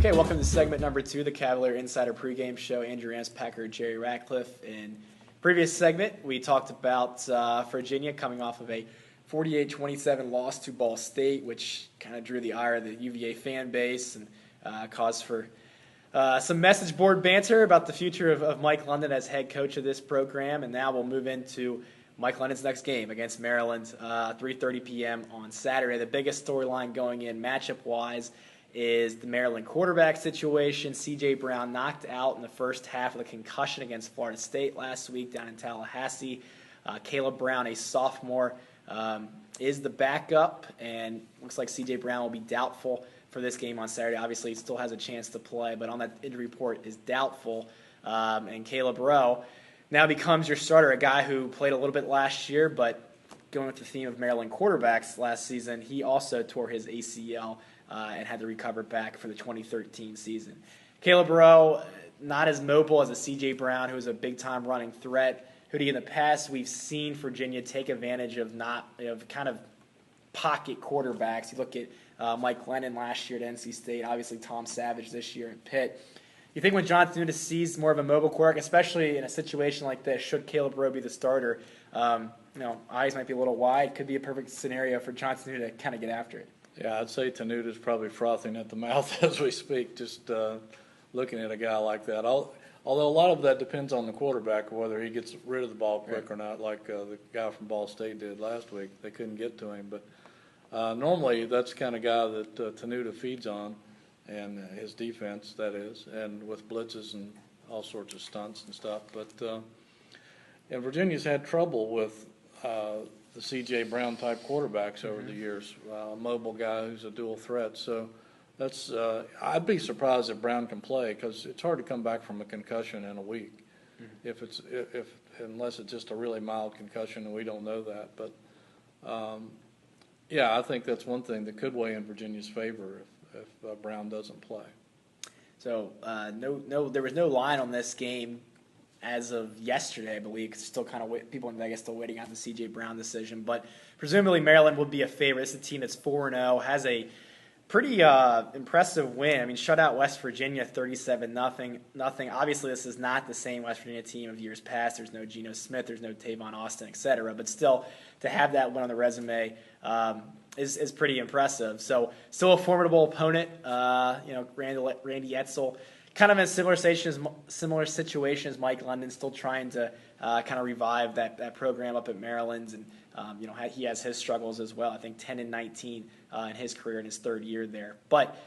Okay, welcome to segment number 2, the Cavalier Insider Pregame Show. Andrew Packer, Jerry Ratcliffe. In previous segment, we talked about Virginia coming off of a 48-27 loss to Ball State, which kind of drew the ire of the UVA fan base and caused for some message board banter about the future of Mike London as head coach of this program. And now we'll move into Mike London's next game against Maryland, 3:30 p.m. on Saturday. The biggest storyline going in matchup-wise is the Maryland quarterback situation. C.J. Brown knocked out in the first half of the concussion against Florida State last week down in Tallahassee. Caleb Brown, a sophomore, is the backup, and looks like C.J. Brown will be doubtful for this game on Saturday. Obviously, he still has a chance to play, but on that injury report is doubtful. And Caleb Rowe now becomes your starter, a guy who played a little bit last year, but going with the theme of Maryland quarterbacks last season, he also tore his ACL and had to recover back for the 2013 season. Caleb Rowe, not as mobile as a C.J. Brown, who is a big-time running threat. Who in the past we've seen Virginia take advantage of kind of pocket quarterbacks. You look at Mike Lennon last year at NC State, obviously Tom Savage this year at Pitt. You think when Jonathan Nunes sees more of a mobile quarterback, especially in a situation like this, should Caleb Rowe be the starter, eyes might be a little wide. Could be a perfect scenario for Jonathan Nunes to kind of get after it. Yeah, I'd say Tanuda is probably frothing at the mouth as we speak, just looking at a guy like that. Although a lot of that depends on the quarterback, whether he gets rid of the ball quick or not, like the guy from Ball State did last week. They couldn't get to him. But normally that's the kind of guy that Tanuda feeds on, and his defense, that is, and with blitzes and all sorts of stunts and stuff. But and Virginia's had trouble with the C.J. Brown-type quarterbacks over the years, a mobile guy who's a dual threat. So that's I'd be surprised if Brown can play, because it's hard to come back from a concussion in a week, unless it's just a really mild concussion, and we don't know that. But, yeah, I think that's one thing that could weigh in Virginia's favor if Brown doesn't play. So there was no line on this game as of yesterday, I believe. Still kind of people, I guess, still waiting on the C.J. Brown decision. But presumably Maryland would be a favorite. It's a team that's 4-0, has a pretty impressive win. I mean, shut out West Virginia 37-0. Obviously, this is not the same West Virginia team of years past. There's no Geno Smith, there's no Tavon Austin, etc. But still, to have that win on the resume is pretty impressive. So, still a formidable opponent. Randy Edsall, kind of in a similar situation as Mike London, still trying to kind of revive that program up at Maryland, and he has his struggles as well. I think 10-19 in his career in his third year there. But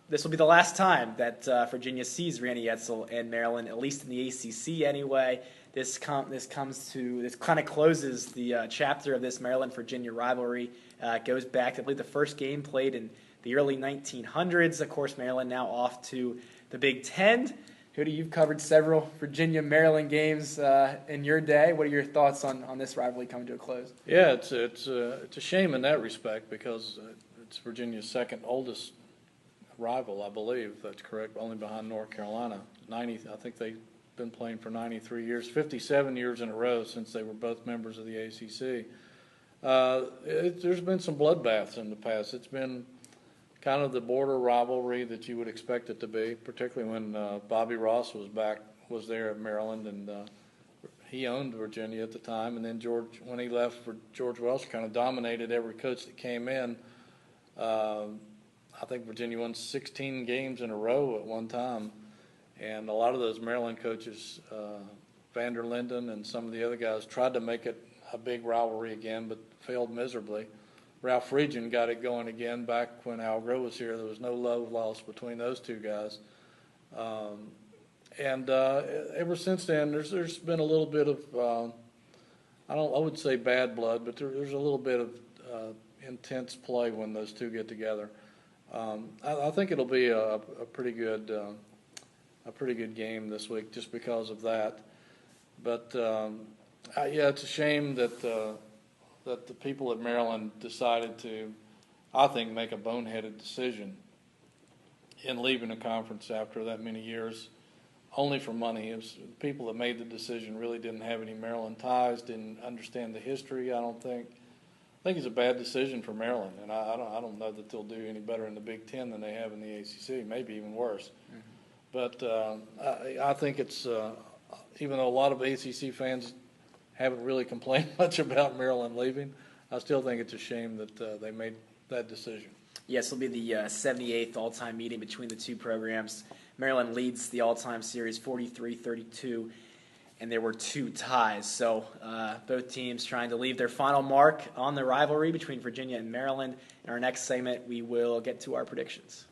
this will be the last time that Virginia sees Randy Edsall and Maryland, at least in the ACC anyway. This kind of closes the chapter of this Maryland-Virginia rivalry. It goes back to, I believe, the first game played in the early 1900s. Of course, Maryland now off to the Big Ten. Hootie, you've covered several Virginia-Maryland games in your day. What are your thoughts on this rivalry coming to a close? Yeah, it's a shame in that respect, because it's Virginia's second oldest rival, I believe. That's correct, only behind North Carolina. I think they've been playing for 93 years, 57 years in a row since they were both members of the ACC. There's been some bloodbaths in the past. It's been kind of the border rivalry that you would expect it to be, particularly when Bobby Ross was there at Maryland, and he owned Virginia at the time. And then when he left, for George Welsh kind of dominated every coach that came in. I think Virginia won 16 games in a row at one time, and a lot of those Maryland coaches, Vander Linden and some of the other guys, tried to make it a big rivalry again, but failed miserably. Ralph Regan got it going again back when Al Groh was here. There was no love lost between those two guys. And ever since then, there's been a little bit of, I would say bad blood, but there's a little bit of intense play when those two get together. I think it'll be a pretty good game this week just because of that. But yeah, it's a shame that the people at Maryland decided to, I think, make a boneheaded decision in leaving the conference after that many years, only for money. It was the people that made the decision really didn't have any Maryland ties, didn't understand the history, I don't think. think it's a bad decision for Maryland, and I don't know that they'll do any better in the Big Ten than they have in the ACC, maybe even worse. But I think it's, even though a lot of ACC fans haven't really complained much about Maryland leaving, I still think it's a shame that they made that decision. Yes, it'll be the 78th all-time meeting between the two programs. Maryland leads the all-time series 43-32, and there were 2 ties. So both teams trying to leave their final mark on the rivalry between Virginia and Maryland. In our next segment, we will get to our predictions.